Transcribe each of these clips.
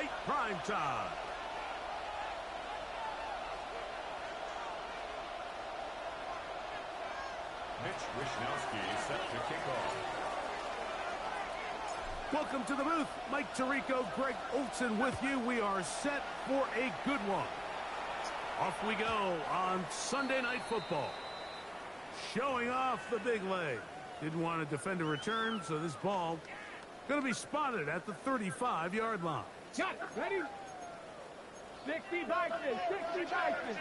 Night Prime Time. Mitch Wishnowsky set to kick off. Welcome to the booth. Mike Tirico, Greg Olson with you. We are set for a good one. Off we go on Sunday Night Football. Showing off the big leg. Didn't want to defend a return, so this ball going to be spotted at the 35-yard line. Shot, ready? 60 boxes, 60 boxes.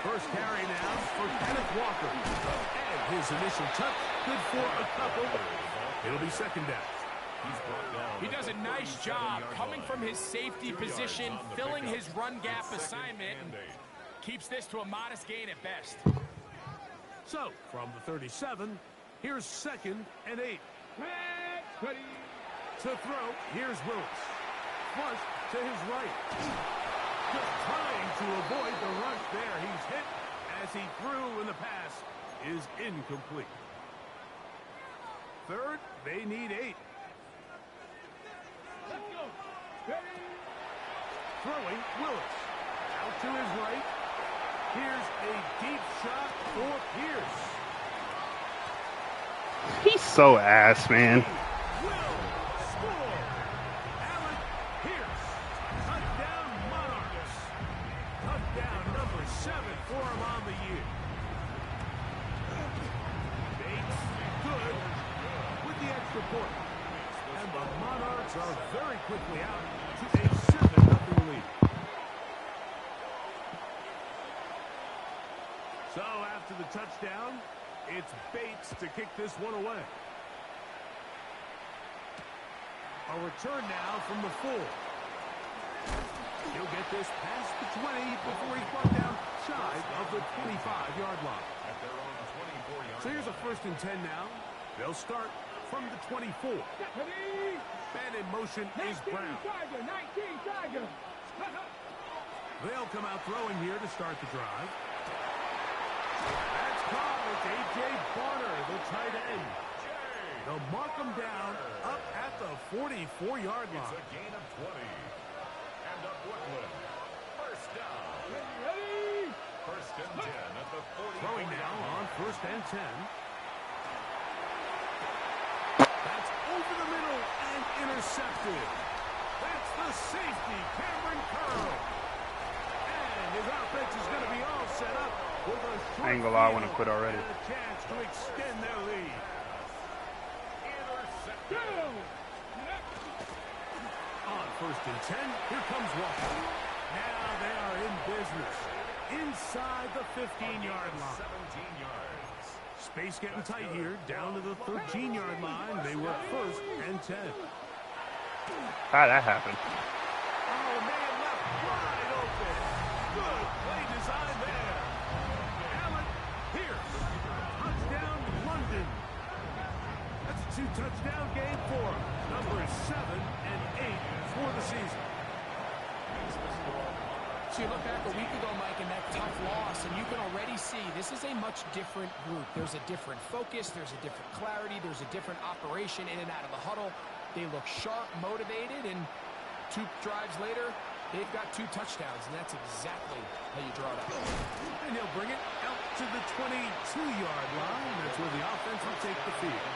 First carry now for Kenneth Walker. And his initial touch, good for a couple. It'll be second down. He does a nice job coming from his safety position, filling his run gap assignment, and keeps this to a modest gain at best. So, from the 37, here's 2nd and 8. Ready. To throw, here's Willis. Flush to his right. Just trying to avoid the rush there. He's hit as he threw, and the pass is incomplete. Third, they need 8. Let's go. Ready. Throwing, Willis. Out to his right. Here's a deep shot for Pierce. He's so ass, man. Will score. Alec Pierce. Touchdown Monarchs. Touchdown number 7 for him on the year. Bates good with the extra point. And the Monarchs are very quickly out to a 7-0 lead. So after the touchdown, it's Bates to kick this one away. A return now from the 4. He'll get this past the 20 before he's brought down shy of the 25-yard line. So here's a 1st and 10 now. They'll start from the 24. Man in motion is Brown. 19 Tiger. They'll come out throwing here to start the drive. That's caught. It's A.J. Barner, the tight end. They'll mark him down up at the 44-yard line. It's a gain of 20. And up Woodland. First down. Ready. 1st and 10 at the 40. Throwing now on 1st and 10. That's over the middle and intercepted. That's the safety, Cameron Curl. And his offense is going to be all set up. I ain't gonna lie, I want to quit already. A chance to extend their lead. On 1st and 10, here comes Walker. Now they are in business. Inside the 15-yard line. 17 yards. Space getting tight here. Down to the 13-yard line. They work 1st and 10. How'd that happen? Oh, man, left wide open. Good play design there. Alec Pierce. Touchdown, London. That's a 2-touchdown game for him. Numbers 7 and 8 for the season. So you look back a week ago, Mike, and that tough loss, and you can already see this is a much different group. There's a different focus. There's a different clarity. There's a different operation in and out of the huddle. They look sharp, motivated, and 2 drives later, they've got 2 touchdowns, and that's exactly how you draw it up. And he'll bring it out to the 22-yard line. That's where the offense will take the field.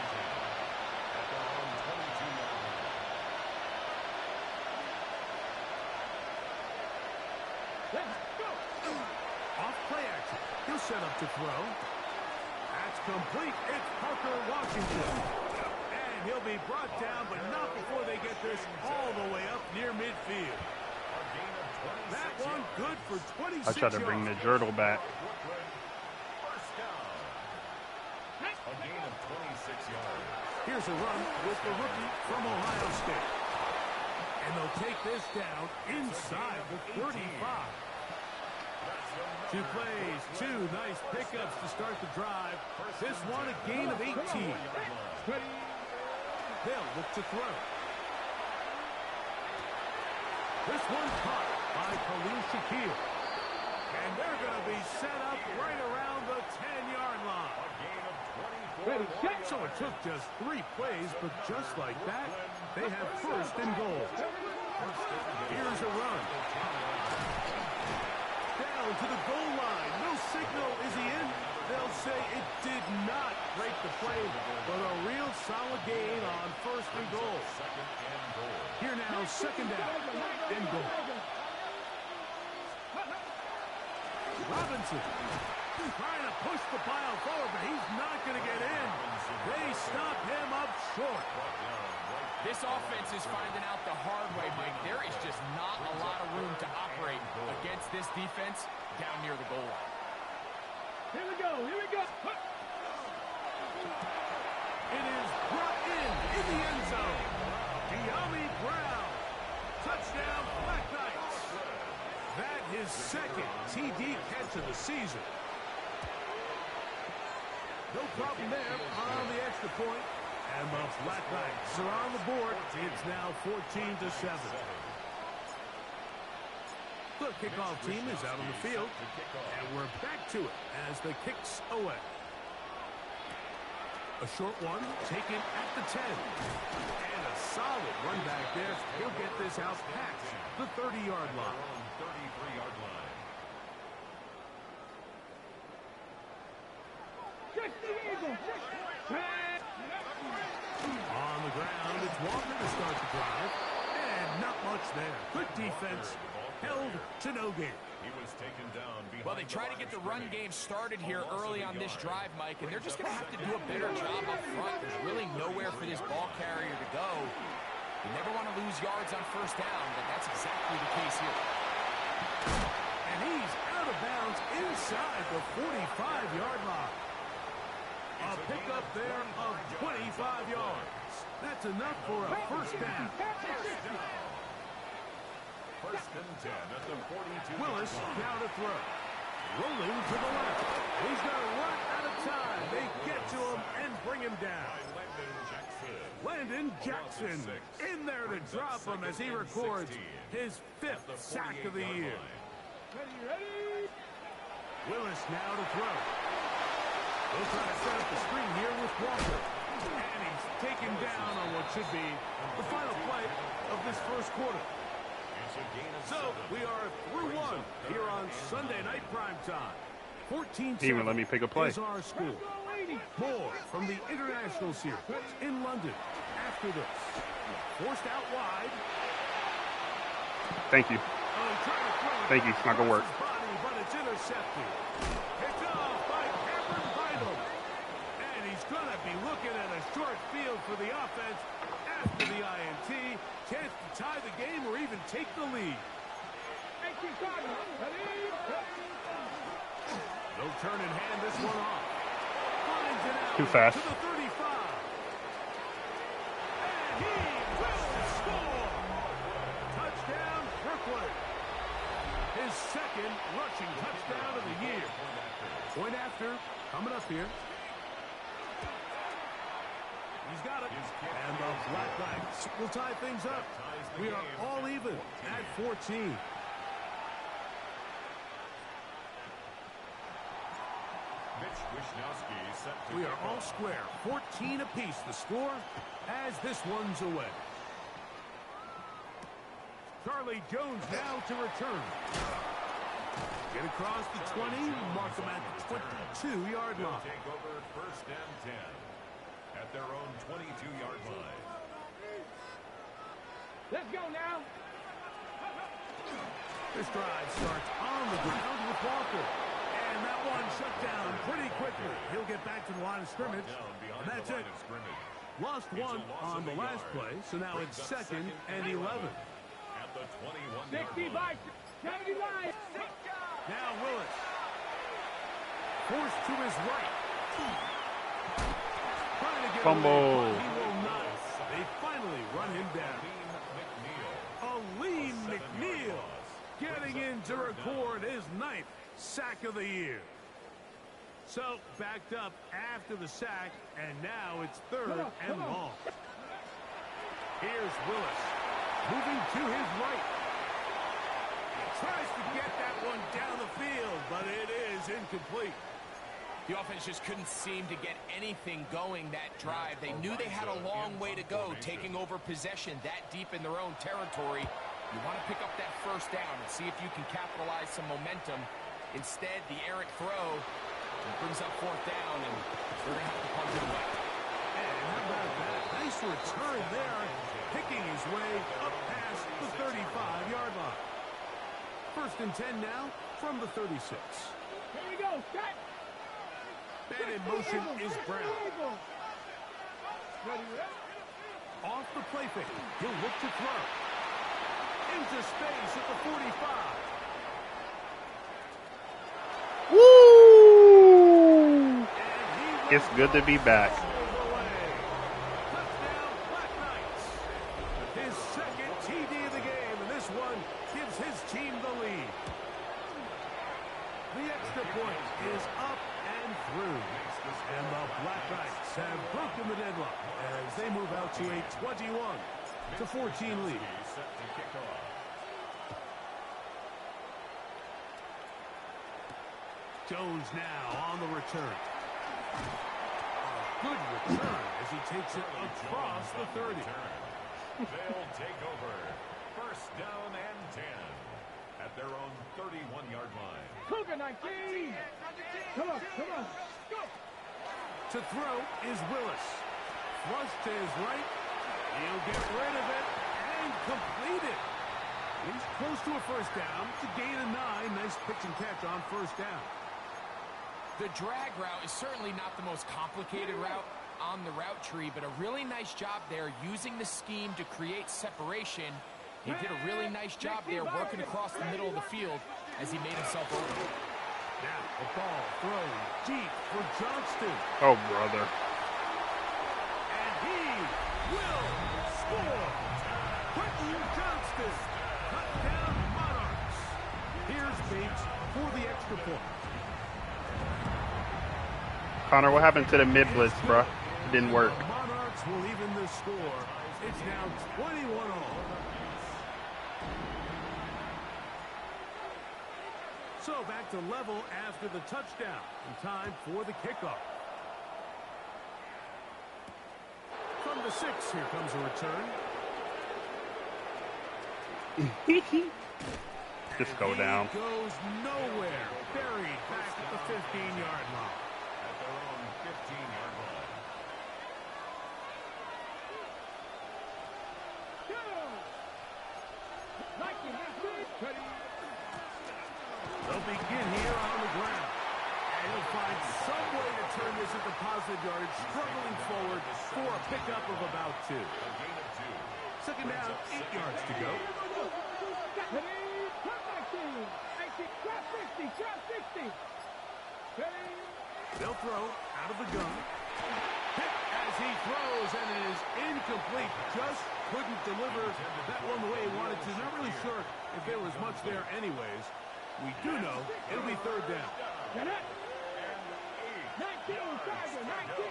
Off play action. He'll set up to throw. That's complete. It's Parker Washington. And he'll be brought down, but not before they get this all the way up near midfield. That one good for 26 I tried to bring the Jurtle back. A gain of 26 yards. Here's a run with the rookie from Ohio State. And they'll take this down inside the 35. 2 plays, 2 nice pickups to start the drive. This one a gain of 18. They'll look to throw. This one caught by Khalil Shakir. And they're going to be set up right around the 10-yard line. Ready, set. So it took just 3 plays, but just like that, they have first and goal. Here's a run. Down to the goal line. No signal. Is he in? They'll say it did not break the play, but a real solid gain on first and goal. Here now, second down and goal. Robinson trying to push the pile forward, but he's not going to get in. They stop him up short. This offense is finding out the hard way, Mike. There is just not a lot of room to operate against this defense down near the goal line. Here we go, here we go. It is brought in the end zone. De'Ami Brown. Touchdown, Black Knights. That his second TD catch of the season. No problem there on the extra point. And the Black Knights are on the board. It's now 14-7. The kickoff team is out on the field. And we're back to it as the kicks away. A short one taken at the 10. And a solid run back there. He'll get this out past the 30-yard line. 33-yard line. Check the eagle. On the ground, it's Walker to start the drive. And not much there. Good defense. Held to no gain. He was taken down behind. Well, they try to get the run game started here early on this drive, Mike, and they're just going to have to do a better job up front. There's really nowhere for this ball carrier to go. You never want to lose yards on first down, but that's exactly the case here. And he's out of bounds inside the 45-yard line. A pickup there of 25 yards. That's enough for a first down. First and 10 at the 42. Willis now to throw. Rolling to the left. He's going to run out of time. They get to him and bring him down. Landon Jackson in there to drop him as he records his 5th sack of the year. Ready, ready. Willis now to throw. They'll try to set up the screen here with Walker. And he's taken down on what should be the final play of this first quarter. So we are through one here on Sunday Night Prime Time. 14-7 Even let me pick a play. is our score. More from the International Series in London after this. Forced out wide. Thank you. Trying to throw it Thank you. It's not going to work. body, but it's intercepted. Picked off by Cameron Bynum. And he's going to be looking at a short field for the offense after the INT. Chance to tie the game or even take the lead. They'll turn and hand this one off. Finds it out Too fast. to the 35. And he will score. Touchdown, Brooklyn. His second rushing touchdown of the year. Point after, coming up here. He's got it. And the Black Knights will tie things up. We are all even at 14. We are all square. 14 apiece the score as this one's away. Charlie Jones now to return. Get across the 20, mark them at the 22-yard line. Take over first and 10 at their own 22-yard line. Let's go now. This drive starts on the ground with Walker. And that one shut down pretty quickly. He'll get back to the line of scrimmage. And that's it. Lost one on the last play, so now it's 2nd and 11. At the 21 60 by 79. Now Willis. Forced to his right. Trying to get Fumble. away, but he will not. They finally run him down. Aleem McNeil getting in to record his 9th sack of the year. So backed up after the sack, and now it's 3rd and long. Here's Willis moving to his right. Tries to get that one down the field, but it is incomplete. The offense just couldn't seem to get anything going that drive. They knew they had a long way to go, taking over possession that deep in their own territory. You want to pick up that first down and see if you can capitalize some momentum. Instead, the errant throw brings up fourth down, and they're going to have to punt it away. And how about that? Nice return there, picking his way up past the 35-yard line. First and 10 now from the 36. Here we go. Set. Man in motion is Brown. Ready, ready. Off the play fake. He'll look to throw. Into space at the 45. Woo! It's good to be back. Touchdown, Black Knights. His second TD of the game, and this one gives his team the lead. The extra point is up and through. And the Black Knights have broken the deadlock as they move out to a 21-14 lead. Jones now on the return. Good return as he takes it across the 30. They'll take over. First down and 10 at their own 31-yard line. Cougar 19. Come on, come on. Go. To throw is Willis. Flush to his right. He'll get rid of it and complete it. He's close to a first down. It's a gain of 9. Nice pitch and catch on first down. The drag route is certainly not the most complicated route on the route tree, but a really nice job there using the scheme to create separation. He did a really nice job there working across the middle of the field as he made himself open. Now the ball thrown deep for Johnston. Oh, brother. And he will score. Quentin Johnston. Touchdown Monarchs. Here's Bates for the extra point. Connor, what happened to the mid-blitz, bro? It didn't work. The Monarchs will even the score. It's now 21-all. So back to level after the touchdown. And time for the kickoff. From the 6, here comes a return. Just go down. He goes nowhere. Buried back at the 15-yard line. At their own 15-yard line. Go. 19. Ready. They'll begin here on the ground. And he'll find some way to turn this into positive yardage, struggling forward for a pickup of about 2. A gain of 2. Second down, 8 yards to go. Ready. Come back to 19. Drop 60. Drop 60. Ready. They'll throw out of the gun. Hit as he throws, and it is incomplete. Just couldn't deliver that one the way he wanted to. Not really sure if there was much there anyways. We do know it'll be third down. Get it. 19. Tiger. 19.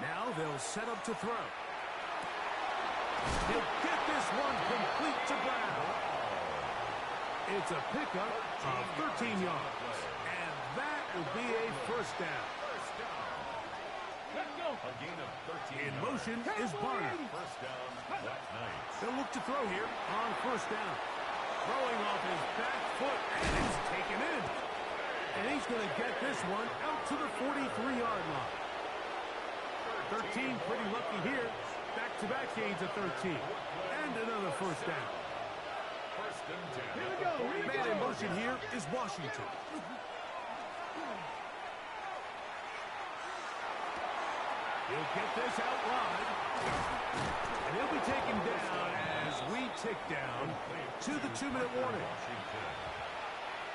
Now they'll set up to throw. He'll get this one complete to Brown. It's a pickup of 13 yards. And that will be a first down. Let's go. A gain of 13. In motion is Barner. First down, Black Knights. They'll look to throw here on first down. Throwing off his back foot, and it's taken in. And he's going to get this one out to the 43-yard line. 13 pretty lucky here. Back-to-back gains of 13. And another first down. First and 10. Here we go. Man in motion here is Washington. He'll get this out wide. And he'll be taken down as we tick down to the 2-minute warning.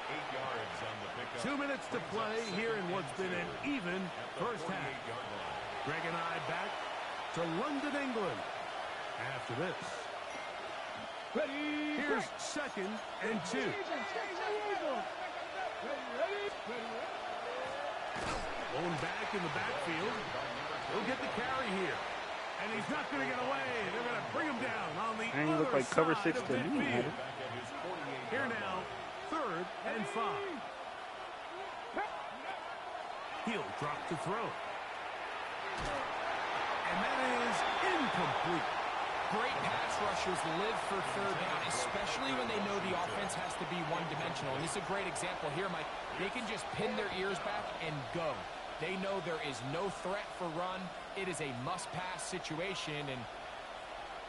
8 yards on the pickup. 2 minutes to play here in what's been an even first half. Greg and I back to London, England after this. Ready. Here's second and 2. Ready. Going back in the backfield. He'll get the carry here. And he's not going to get away. They're going to bring him down on the Dang, other look like cover side 6 of to me, midfield. man. Back at his 48 Here now, 3rd and 5. He'll drop to throw. And that is incomplete. Great pass rushers live for 3rd down, especially when they know the offense has to be one-dimensional. And this is a great example here, Mike. They can just pin their ears back and go. They know there is no threat for run. It is a must-pass situation, and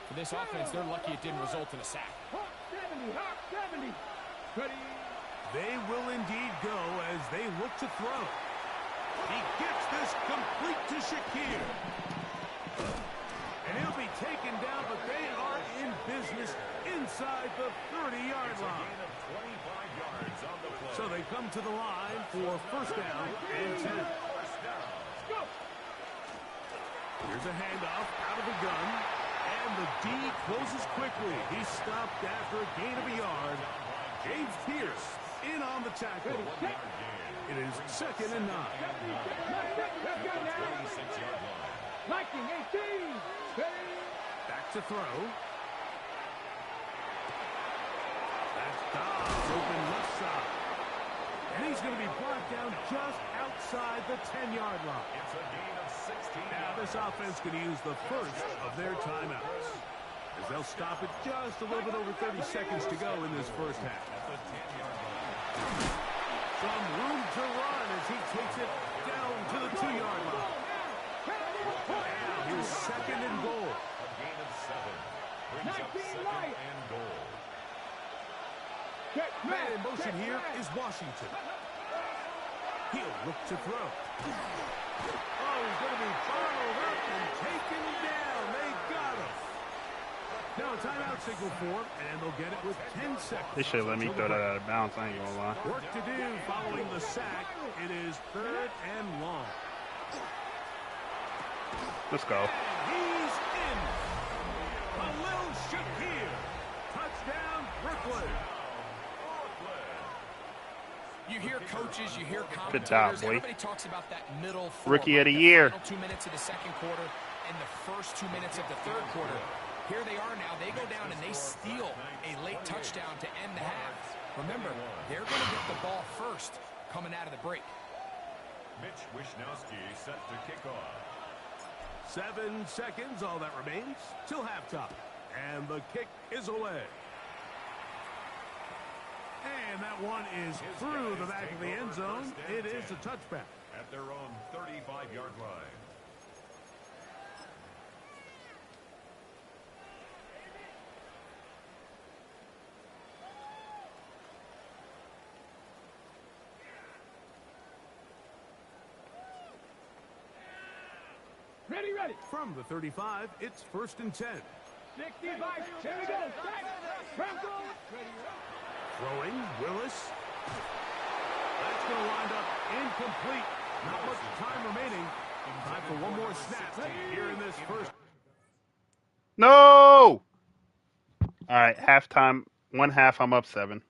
for this offense, they're lucky it didn't result in a sack. 70. Ready. They will indeed go as they look to throw. He gets this complete to Shakir. And he'll be taken down, but they are in business inside the 30-yard line. So they come to the line for 1st down and 10. Here's a handoff out of the gun. And the D closes quickly. He's stopped after a gain of a yard. James Pierce in on the tackle. It is 2nd and 9. Liking 18. Back to throw. That's Dobbs open left side. And he's going to be brought down just outside the 10-yard line. It's a gain of 16. Now this offense could use the first of their timeouts, as they'll stop it just a little bit over 30 seconds to go in this first half. Some room to run as he takes it down to the 2-yard line. Now here's 2nd and goal. A gain of 7. Brings up 2nd and goal. Man in motion here is Washington. He'll look to throw. Oh, he's going to be followed up and taken down. They got him. Now a timeout signal for him, and they'll get it with 10 seconds. They should let me throw that out of bounds. I ain't gonna lie. Work to do following the sack. It is 3rd and long. Let's go. He's in. Khalil Shakir. Touchdown, Brooklyn. You hear coaches, you hear Good job, commentators. boy. Everybody talks about that middle Rookie of the the year. Final 2 minutes of the 2nd quarter and the first 2 minutes of the 3rd quarter. Here they are now. They go down and they steal a late touchdown to end the half. Remember, they're going to get the ball first coming out of the break. Mitch Wishnowsky set to kick off. 7 seconds, all that remains, till halftime. And the kick is away. And that one is through the back of the end zone. It is a touchback. At their own 35-yard line. Ready. From the 35, it's 1st and 10. 65. Here we go. Broncos. Throwing, Willis. That's going to wind up incomplete. Not much time remaining. Time for one more snap here in this first. No! All right, halftime. 1 half, I'm up 7.